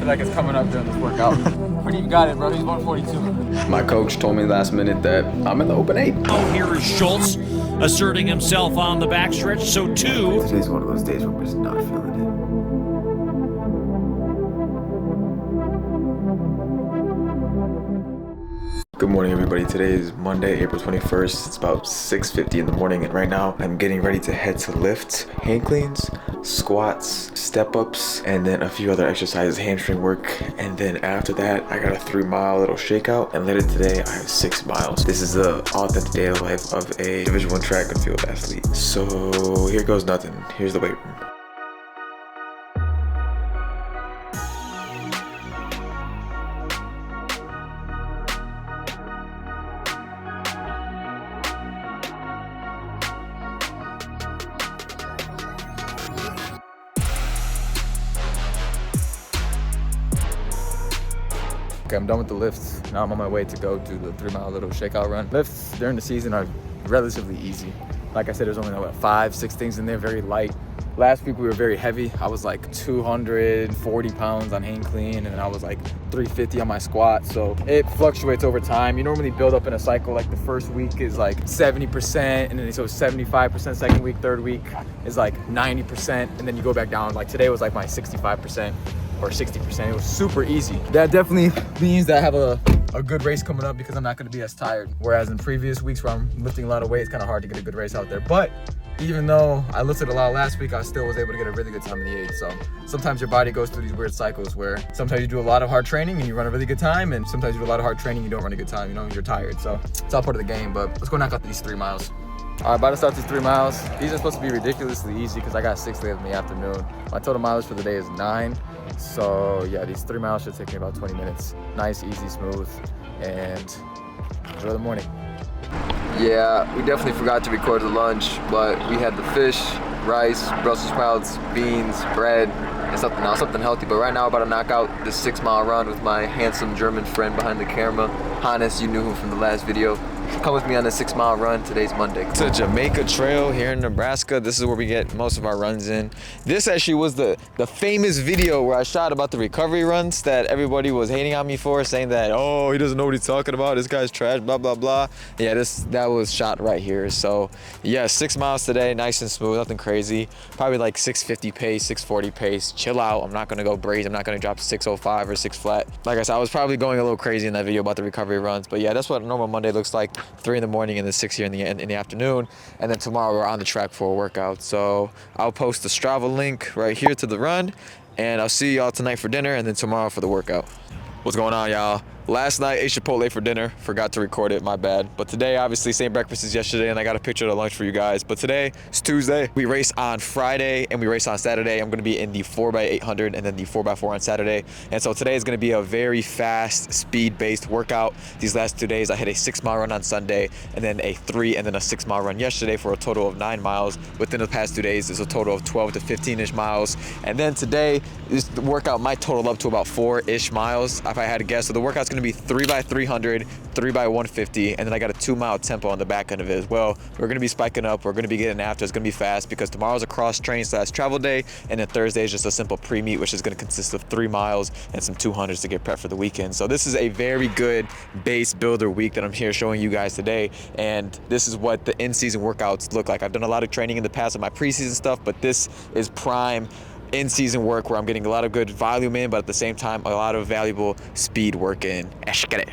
feel like it's coming up during this workout. But you got it, bro. He's 142. My coach told me last minute that I'm in the open 8. Oh, here is Schultz asserting himself on the backstretch. So 2. Today's one of those days where I'm just not feeling it. Good morning, everybody. Today is Monday, April 21st. It's about 6:50 in the morning, and right now I'm getting ready to head to lift hang cleans, squats, step-ups, and then a few other exercises, hamstring work. And then after that, I got a 3-mile little shakeout, and later today I have 6 miles. This is the authentic day of life of a Division I track and field athlete. So here goes nothing. Here's the weight room. Okay, I'm done with the lifts. Now I'm on my way to go do the 3-mile little shakeout run. Lifts during the season are relatively easy. Like I said, there's only like 5, 6 things in there, very light. Last week we were very heavy. I was like 240 pounds on hang clean, and then I was like 350 on my squat. So it fluctuates over time. You normally build up in a cycle. Like the first week is like 70%, and then so 75%. Second week, third week is like 90%, and then you go back down. Like today was like my 65%. Or 60%. It was super easy. That definitely means that I have a good race coming up because I'm not gonna be as tired. Whereas in previous weeks where I'm lifting a lot of weight, it's kind of hard to get a good race out there. But even though I lifted a lot last week, I still was able to get a really good time in the 8. So sometimes your body goes through these weird cycles where sometimes you do a lot of hard training and you run a really good time, and sometimes you do a lot of hard training and you don't run a good time, you know, you're tired. So it's all part of the game, but let's go knock out these 3 miles. All right, about to start these 3 miles. These are supposed to be ridiculously easy because I got 6 later in the afternoon. My total mileage for the day is 9. So yeah, these 3 miles should take me about 20 minutes. Nice, easy, smooth, and enjoy the morning. Yeah, we definitely forgot to record the lunch, but we had the fish, rice, Brussels sprouts, beans, bread, and something healthy. But right now, we're about to knock out this 6-mile run with my handsome German friend behind the camera. Hannes, you knew him from the last video. Come with me on a 6-mile run. Today's Monday. It's a Jamaica Trail here in Nebraska. This is where we get most of our runs in. This actually was the famous video where I shot about the recovery runs that everybody was hating on me for, saying that, oh, he doesn't know what he's talking about, this guy's trash, blah, blah, blah. Yeah, that was shot right here. So yeah, 6 miles today, nice and smooth, nothing crazy. Probably like 650 pace, 640 pace. Chill out. I'm not gonna go braze. I'm not gonna drop 605 or 6 flat. Like I said, I was probably going a little crazy in that video about the recovery runs, but yeah, that's what a normal Monday looks like. 3 in the morning and then 6 here in the afternoon, and then tomorrow we're on the track for a workout. So I'll post the Strava link right here to the run, and I'll see y'all tonight for dinner and then tomorrow for the workout. What's going on, y'all? Last night, ate Chipotle for dinner. Forgot to record it, my bad. But today, obviously, same breakfast as yesterday, and I got a picture of the lunch for you guys. But today, it's Tuesday. We race on Friday, and we race on Saturday. I'm gonna be in the 4x800 and then the 4x4 on Saturday. And so today is gonna be a very fast, speed-based workout. These last 2 days, I hit a 6-mile run on Sunday, and then a 3 and then a 6-mile run yesterday for a total of 9 miles. Within the past 2 days, it's a total of 12 to 15-ish miles. And then today, the workout might total up to about 4-ish miles, if I had to guess. So the workout's gonna be 3x300, 3x150, and then I got a 2-mile tempo on the back end of it as well. We're gonna be spiking up, we're gonna be getting after, it's gonna be fast because tomorrow's a cross-train/travel day, and then Thursday is just a simple pre-meet, which is gonna consist of 3 miles and some 200s to get prepped for the weekend. So this is a very good base builder week that I'm here showing you guys today, and this is what the in-season workouts look like. I've done a lot of training in the past of my preseason stuff, but this is prime in-season work where I'm getting a lot of good volume in, but at the same time, a lot of valuable speed work in. Get it.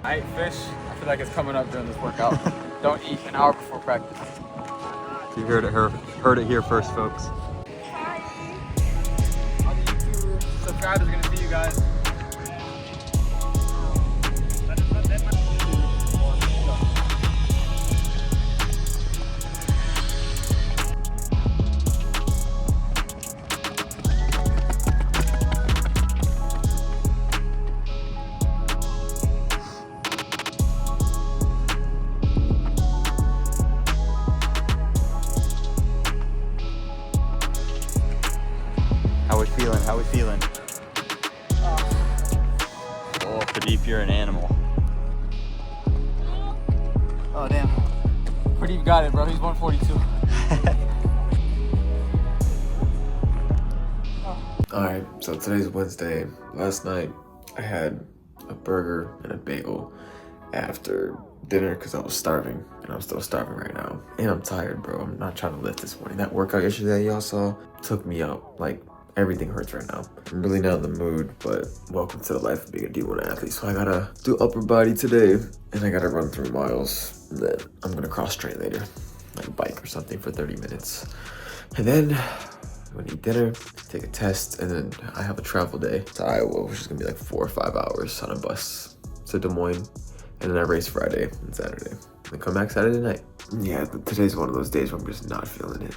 I ate fish, feel like it's coming up during this workout. Don't eat an hour before practice. You heard it here first, folks. All the YouTube subscribers are gonna see you guys. How we feeling? Oh, Pradeep, you're an animal. Oh damn. Pradeep got it, bro. He's 142. Alright, so today's Wednesday. Last night I had a burger and a bagel after dinner because I was starving, and I'm still starving right now. And I'm tired, bro. I'm not trying to lift this morning. That workout yesterday y'all saw took me out. Like, everything hurts right now. I'm really not in the mood, but welcome to the life of being a D1 athlete. So I gotta do upper body today, and I gotta run 3 miles. And then I'm gonna cross train later, like a bike or something for 30 minutes. And then I'm gonna eat dinner, take a test, and then I have a travel day to Iowa, which is gonna be like 4 or 5 hours on a bus to Des Moines. And then I race Friday and Saturday. And come back Saturday night. Yeah, today's one of those days where I'm just not feeling it.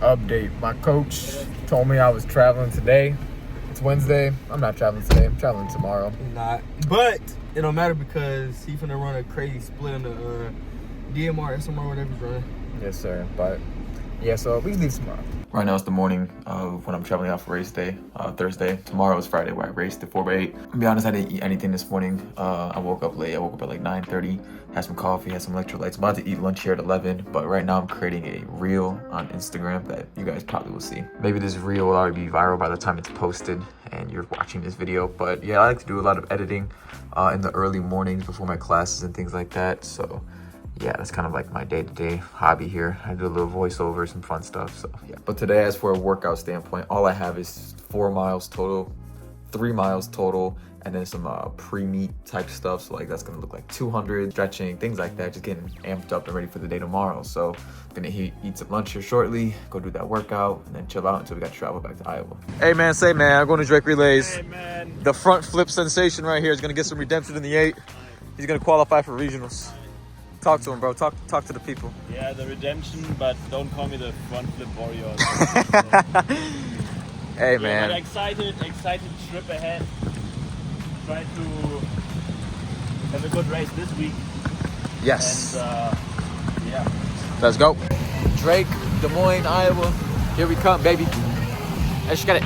Update. My coach told me I was traveling today. It's Wednesday. I'm not traveling today. I'm traveling tomorrow. Not, but it don't matter because he's finna run a crazy split on the DMR, SMR, whatever he's running. Yes, sir. But yeah, so we leave tomorrow. Right now it's the morning of when I'm traveling out for race day, Thursday. Tomorrow is Friday where I raced the 4x8. To be honest, I didn't eat anything this morning. I woke up late. I woke up at like 9:30, had some coffee, had some electrolytes. I'm about to eat lunch here at 11, but right now I'm creating a reel on Instagram that you guys probably will see. Maybe this reel will already be viral by the time it's posted and you're watching this video. But yeah, I like to do a lot of editing in the early mornings before my classes and things like that. So yeah, that's kind of like my day-to-day hobby here. I do a little voiceover, some fun stuff, so yeah. But today, as for a workout standpoint, all I have is 4 miles total, 3 miles total, and then some pre-meet type stuff. So like that's gonna look like 200, stretching, things like that, just getting amped up and ready for the day tomorrow. So I'm gonna eat some lunch here shortly, go do that workout, and then chill out until we got to travel back to Iowa. Hey man, say man, I'm going to Drake Relays. Hey, man. The front flip sensation right here is gonna get some redemption in the 8. He's gonna qualify for regionals. Talk to him, bro. Talk to the people. Yeah, the redemption, but don't call me the front flip warrior. Hey Yeah, man. but excited trip ahead. Try to have a good race this week. Yes. And yeah. Let's go. Drake, Des Moines, Iowa. Here we come, baby. Let's get it.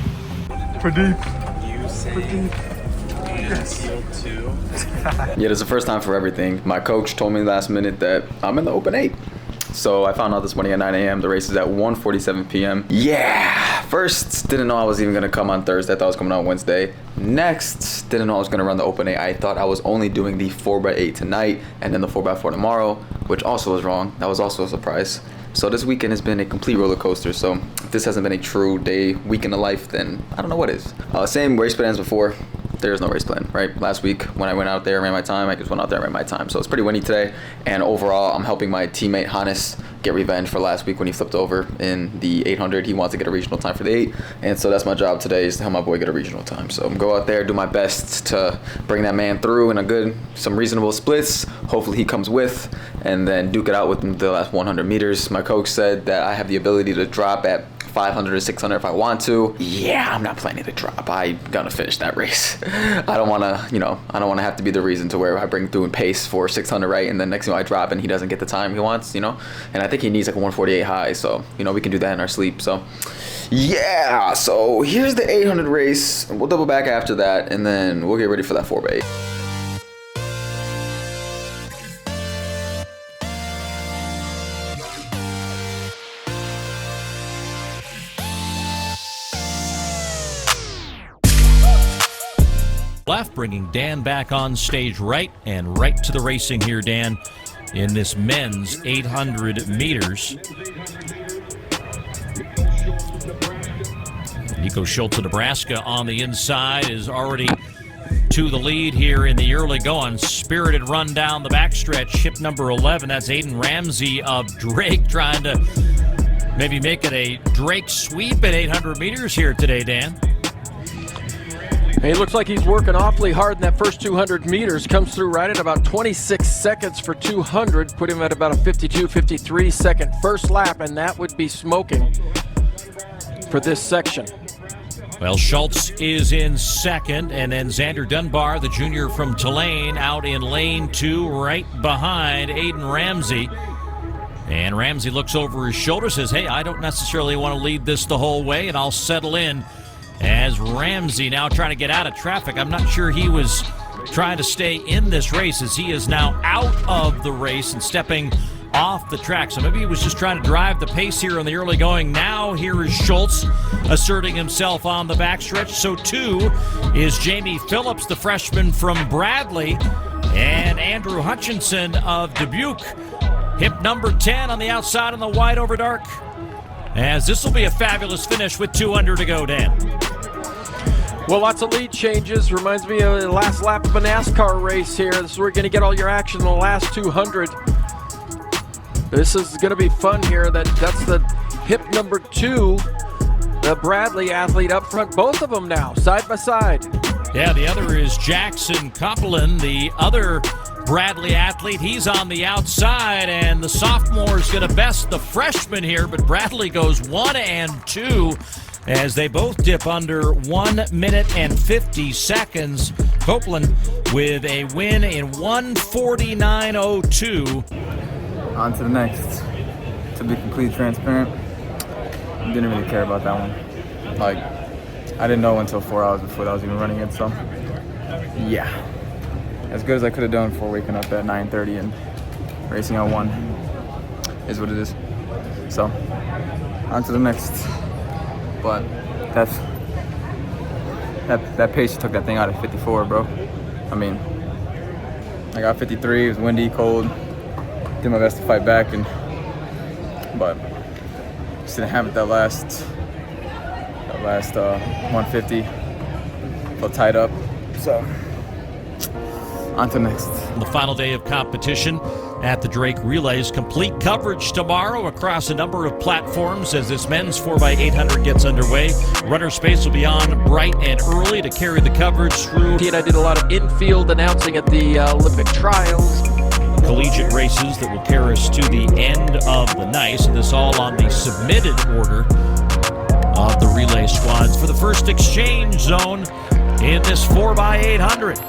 Yeah, this is the first time for everything. My coach told me last minute that I'm in the open 8. So I found out this morning at 9 a.m. The race is at 1:47 p.m. Yeah! First, didn't know I was even gonna come on Thursday. I thought I was coming on Wednesday. Next, didn't know I was gonna run the open 8. I thought I was only doing the 4x8 tonight and then the 4x4 tomorrow, which also was wrong. That was also a surprise. So this weekend has been a complete roller coaster. So if this hasn't been a true week in the life, then I don't know what is. Same race plan as before. There's no race plan, right? Last week when I went out there and ran my time, I just went out there and ran my time. So it's pretty windy today. And overall, I'm helping my teammate Hannes get revenge for last week when he flipped over in the 800. He wants to get a regional time for the 8. And so that's my job today, is to help my boy get a regional time. So I'm gonna go out there, do my best to bring that man through in some reasonable splits. Hopefully he comes with, and then duke it out with the last 100 meters. My coach said that I have the ability to drop at 500 or 600 if I want to. Yeah, I'm not planning to drop. I'm gonna finish that race. I don't wanna, you know, I don't wanna have to be the reason to where I bring through in pace for 600, right? And then next thing I drop and he doesn't get the time he wants, you know? And I think he needs like a 148 high, so, you know, we can do that in our sleep, so. Yeah, so here's the 800 race. We'll double back after that, and then we'll get ready for that 4x8. Left, bringing Dan back on stage right, and right to the racing here, Dan, in this men's 800 meters. Nico Schultz of Nebraska on the inside is already to the lead here in the early going. Spirited run down the backstretch. Hip number 11, that's Aiden Ramsey of Drake, trying to maybe make it a Drake sweep at 800 meters here today, Dan. He looks like he's working awfully hard in that first 200 meters. Comes through right at about 26 seconds for 200. Put him at about a 52, 53 second first lap, and that would be smoking for this section. Well, Schultz is in second, and then Xander Dunbar, the junior from Tulane, out in lane 2, right behind Aiden Ramsey. And Ramsey looks over his shoulder, says, hey, I don't necessarily want to lead this the whole way, and I'll settle in. As Ramsey now trying to get out of traffic. I'm not sure he was trying to stay in this race, as he is now out of the race and stepping off the track. So maybe he was just trying to drive the pace here in the early going. Now here is Schultz asserting himself on the backstretch. So too is Jamie Phillips, the freshman from Bradley, and Andrew Hutchinson of Dubuque. Hip number 10 on the outside in the wide over dark. As this will be a fabulous finish with 200 to go, Dan. Well, lots of lead changes. Reminds me of the last lap of a NASCAR race here. This is where you're going to get all your action in the last 200. This is going to be fun here. That's the hip number 2, the Bradley athlete up front. Both of them now, side by side. Yeah, the other is Jackson Copeland, the other Bradley athlete. He's on the outside, and the sophomore is going to best the freshman here, but Bradley goes 1 and 2 as they both dip under 1 minute and 50 seconds. Copeland with a win in 1:49.02. On to the next. To be completely transparent, didn't really care about that one. Like, I didn't know until 4 hours before that I was even running it, so yeah. As good as I could have done for waking up at 9:30 and racing on 1 is what it is. So, on to the next. But that pace took that thing out of 54, bro. I mean, I got 53. It was windy, cold. Did my best to fight back, but just didn't have it that last 150. Felt tied up. So, on to next. The final day of competition at the Drake Relays. Complete coverage tomorrow across a number of platforms as this men's 4x800 gets underway. Runner space will be on bright and early to carry the coverage through. He and I did a lot of infield announcing at the Olympic trials. Collegiate races that will carry us to the end of the night. And this all on the submitted order of the relay squads for the first exchange zone in this 4x800.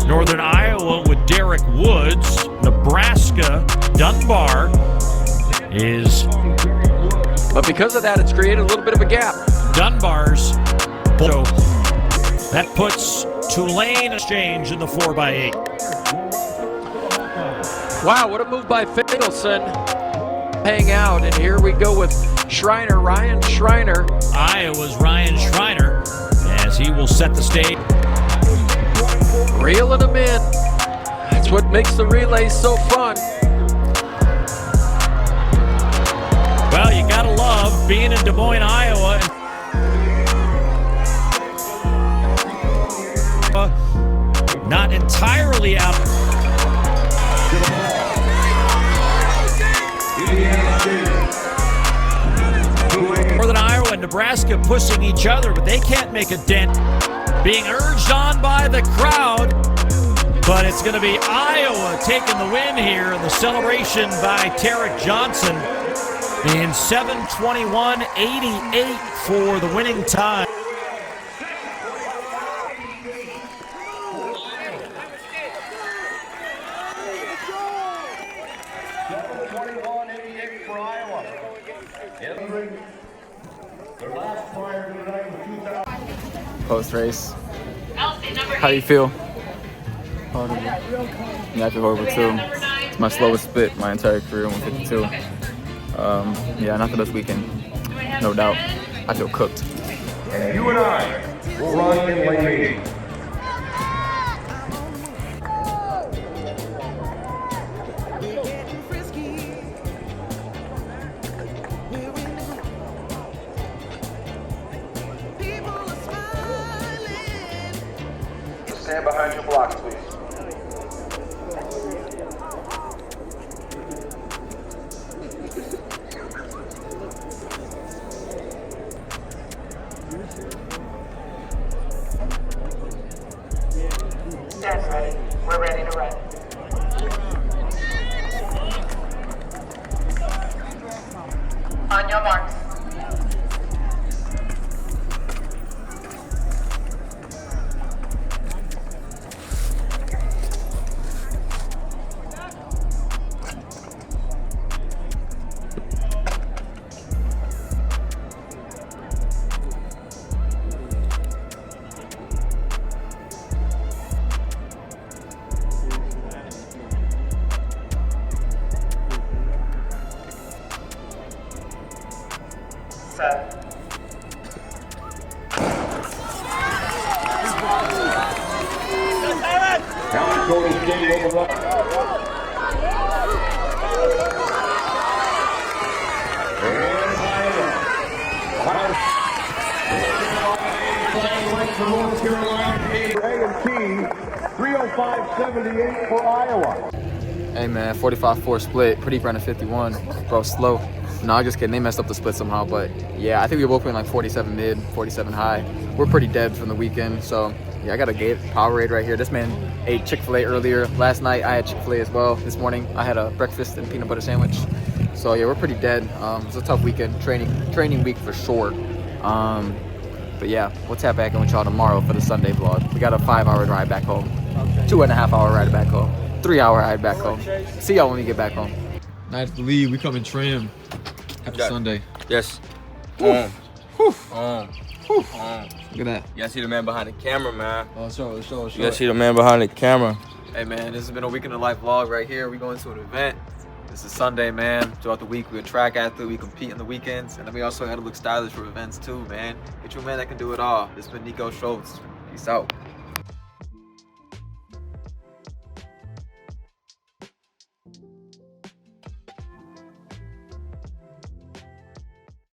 Northern Iowa with Derek Woods. Nebraska, Dunbar is... But because of that, it's created a little bit of a gap. Dunbar's. So that puts Tulane exchange in the 4x8. Wow, what a move by Fidelson. Hang out, and here we go with Schreiner, Ryan Schreiner. Iowa's Ryan Schreiner as he will set the stage. Reeling them in. That's what makes the relays so fun. Well, you gotta love being in Des Moines, Iowa. Not entirely out. Northern Iowa and Nebraska pushing each other, but they can't make a dent. Being urged on by the crowd, but it's going to be Iowa taking the win here in the celebration by Tarek Johnson. in 7:21.88 for the winning time. Post race. How do you feel? Horrible. Yeah, I feel horrible too. It's my slowest split my entire career, 152. Yeah, not the best weekend, no doubt. I feel cooked. And you and I will run in lane 8. Stand behind your blocks, please. Stand ready. We're ready to run. On your marks. Set. Now Cody standing over the North Carolina A&T 305.78 for Iowa. Hey man, 45-4 split, pretty running 51. Bro, slow. No, I'm just kidding. They messed up the split somehow, but yeah, I think we were both in like 47 mid, 47 high. We're pretty dead from the weekend, so yeah, I got a Powerade right here. This man ate Chick-fil-A earlier. Last night I had Chick-fil-A as well. This morning I had a breakfast and peanut butter sandwich. So yeah, we're pretty dead. It was a tough weekend, training week for sure. But yeah, we'll tap back in with y'all tomorrow for the Sunday vlog. We got a 5-hour ride back home, 2.5-hour ride back home, 3-hour ride back home. See y'all when we get back home. Nice to leave. We coming trim after Sunday. Yes. Whew. Whew. Look at that. You gotta see the man behind the camera, man. Oh, show. You gotta see the man behind the camera. Hey man, this has been a weekend of life vlog right here. We going to an event. This is Sunday, man. Throughout the week, we're a track athlete. We compete on the weekends, and then we also got to look stylish for events too, man. Get you a man that can do it all. This has been Nico Schultz. Peace out.